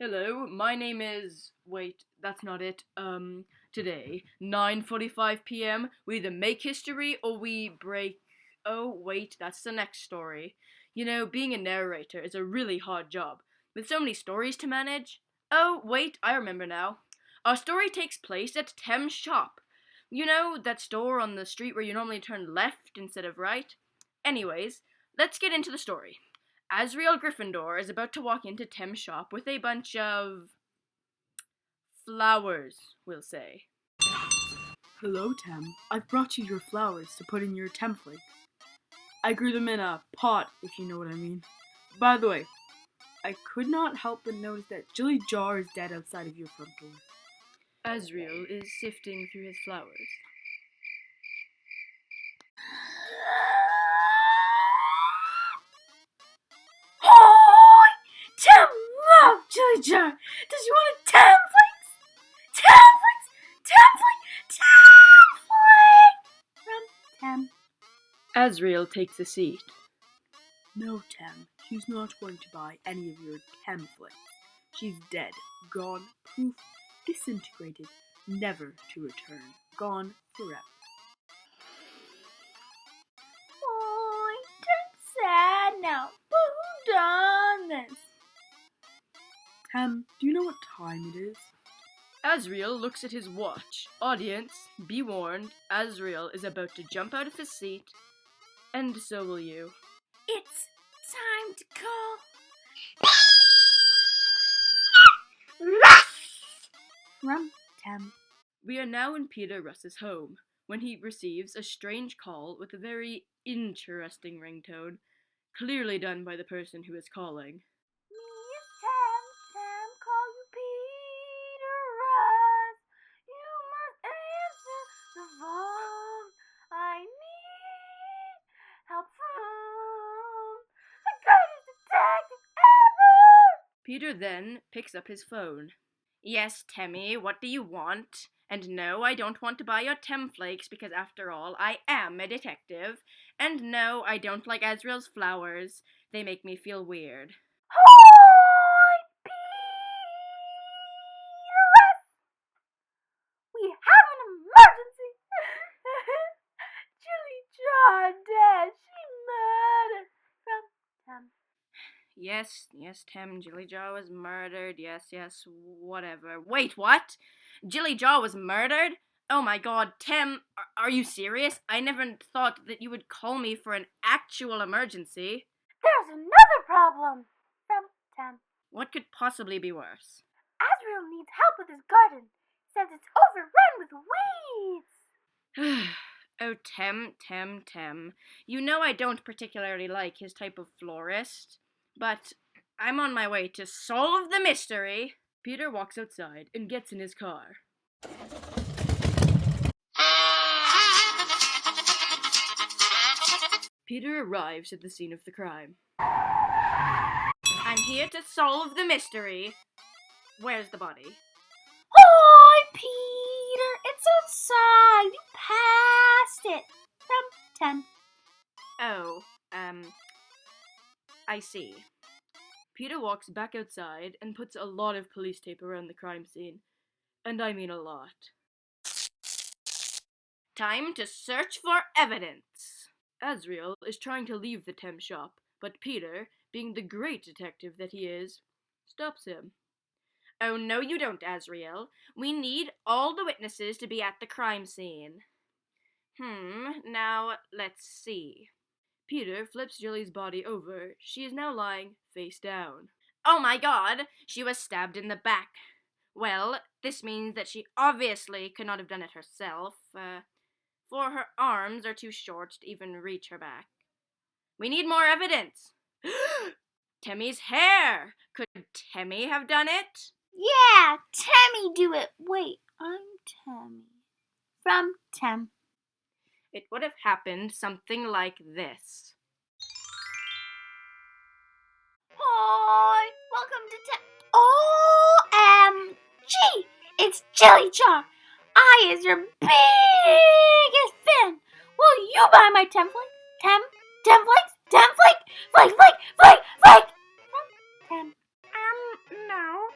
Hello, my name is. Wait, that's not it. Today, 9:45 p.m., we either make history or we break. Oh, wait, that's the next story. You know, being a narrator is a really hard job, with so many stories to manage. Oh, wait, I remember now. Our story takes place at Tem's shop. You know, that store on the street where you normally turn left instead of right? Anyways, let's get into the story. Asriel Gryffindor is about to walk into Tem's shop with a bunch of flowers, we'll say. Hello, Tem. I've brought you your flowers to put in your template. I grew them in a pot, if you know what I mean. By the way, I could not help but notice that Jilly Jar is dead outside of your front door. Asriel is sifting through his flowers. Oh, Tem love Jilly Jar. Does you want a template? From Tem. Asriel takes a seat. No, Tem. She's not going to buy any of your templates. She's dead, gone, poof, disintegrated, never to return, gone forever. Oh, I'm sad now. But who done this? Tem, do you know what time it is? Asriel looks at his watch. Audience, be warned, Asriel is about to jump out of his seat, and so will you. It's time to call. From Tem. We are now in Peter Russ's home, when he receives a strange call with a very interesting ringtone, clearly done by the person who is calling. Me is Tam, call you Peter Russ. You must answer the phone. I need help from the greatest detective ever. Peter then picks up his phone. Yes, Temmy, what do you want? And no, I don't want to buy your Temflakes because after all, I am a detective. And no, I don't like Asriel's flowers. They make me feel weird. Hi, Peter Russ. We have an emergency. Jilly Jar dead. She murdered. From Tam. Yes, Tem, Jillyjaw was murdered. Yes, whatever. Wait, what? Jillyjaw was murdered? Oh my god, Tem, are you serious? I never thought that you would call me for an actual emergency. There's another problem. From Tam. What could possibly be worse? Asriel needs help with his garden. Says it's overrun with weeds. Oh, Tem. You know I don't particularly like his type of florist, but I'm on my way to solve the mystery. Peter walks outside and gets in his car. Peter arrives at the scene of the crime. I'm here to solve the mystery. Where's the body? Hi, Peter. It's outside. You passed it. From Tam. Oh, I see. Peter walks back outside and puts a lot of police tape around the crime scene. And I mean a lot. Time to search for evidence. Asriel is trying to leave the Tem shop, but Peter, being the great detective that he is, stops him. Oh, no you don't, Asriel. We need all the witnesses to be at the crime scene. Now, let's see. Peter flips Jilly's body over. She is now lying face down. Oh my god! She was stabbed in the back. Well, this means that she obviously could not have done it herself, for her arms are too short to even reach her back. We need more evidence! Temmy's hair! Could Temmy have done it? Yeah, Tammy do it. Wait, I'm Tammy. From Tam. It would have happened something like this. Hi, welcome to OMG! It's Jilly Jar. I is your biggest fan. Will you buy my template? Template? Flake! From Tam. No.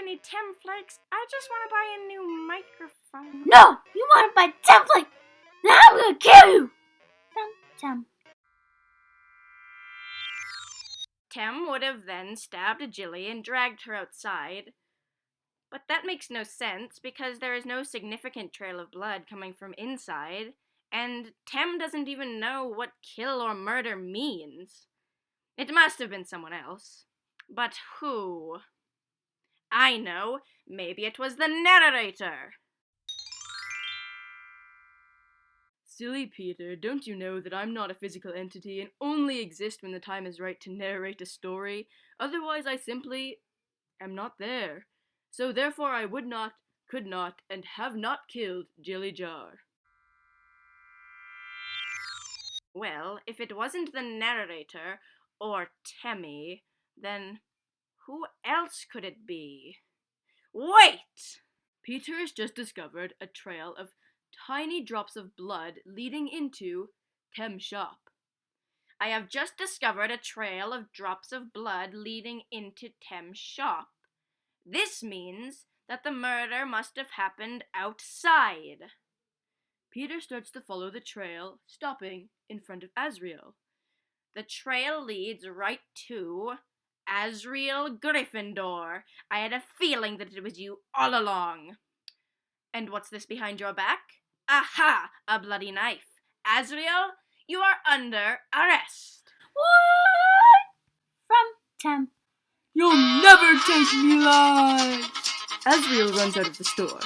any Tem Flakes. I just want to buy a new microphone. No! You want to buy template? Then I'm gonna kill you! Tem. Tem would have then stabbed Jilly and dragged her outside. But that makes no sense because there is no significant trail of blood coming from inside, and Tem doesn't even know what kill or murder means. It must have been someone else. But who? I know. Maybe it was the narrator. Silly Peter, don't you know that I'm not a physical entity and only exist when the time is right to narrate a story? Otherwise, I simply am not there. So therefore I would not, could not, and have not killed Jilly Jar. Well, if it wasn't the narrator or Temmie, then who else could it be? Wait! Peter has just discovered a trail of tiny drops of blood leading into Tem's shop. I have just discovered a trail of drops of blood leading into Tem's shop. This means that the murder must have happened outside. Peter starts to follow the trail, stopping in front of Asriel. The trail leads right to Asriel Gryffindor. I had a feeling that it was you all along. And what's this behind your back? Aha! A bloody knife. Asriel, you are under arrest. What? From Tem. You'll never take me alive! Asriel runs out of the store.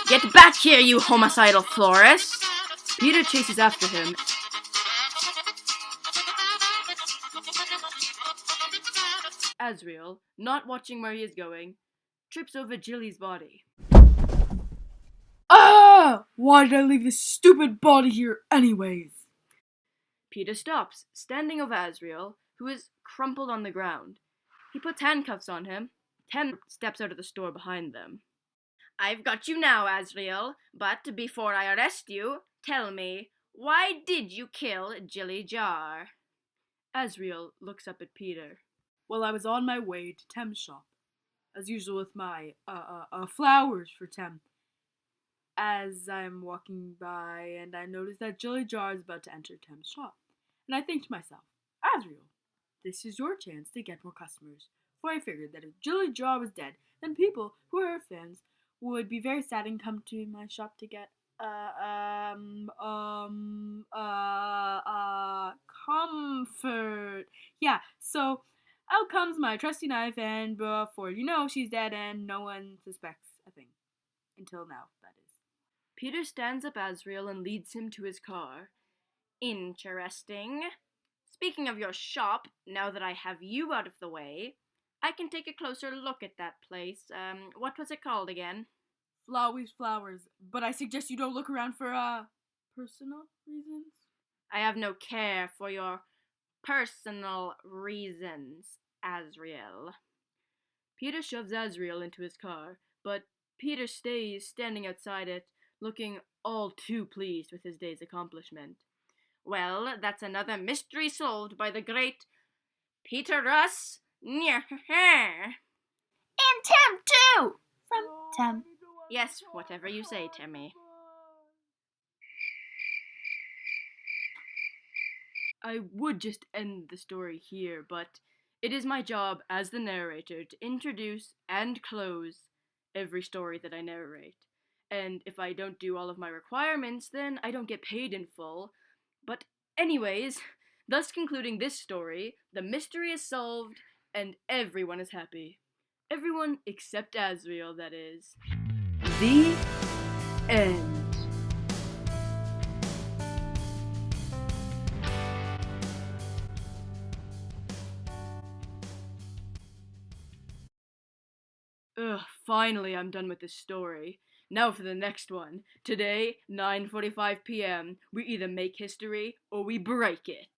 Get back here, you homicidal florist! Peter chases after him. Asriel, not watching where he is going, trips over Jilly's body. Ah! Why did I leave this stupid body here anyways? Peter stops, standing over Asriel, who is crumpled on the ground. He puts handcuffs on him. Tem steps out of the store behind them. I've got you now, Asriel, but before I arrest you, tell me, why did you kill Jilly Jar? Asriel looks up at Peter. Well, I was on my way to Tem's shop, as usual with my, flowers for Tem. As I'm walking by, and I notice that Jilly Jar is about to enter Tem's shop. And I think to myself, Asriel, this is your chance to get more customers. For I figured that if Jilly Jar was dead, then people who are her fans would be very sad and come to my shop to get, comfort. Yeah, so out comes my trusty knife, and before you know, she's dead, and no one suspects a thing. Until now, that is. Peter stands up Asriel and leads him to his car. Interesting. Speaking of your shop, now that I have you out of the way, I can take a closer look at that place. What was it called again? Flowers, but I suggest you don't look around for, personal reasons? I have no care for your personal reasons, Asriel. Peter shoves Asriel into his car, but Peter stays standing outside it, looking all too pleased with his day's accomplishment. Well, that's another mystery solved by the great Peter Russ. And Tem, too! From Tem. Yes, whatever you say, Temmie. I would just end the story here, but it is my job as the narrator to introduce and close every story that I narrate. And if I don't do all of my requirements, then I don't get paid in full. But anyways, thus concluding this story, the mystery is solved and everyone is happy. Everyone except Asriel, that is. The end. Ugh, finally I'm done with this story. Now for the next one. Today, 9:45 p.m., we either make history or we break it.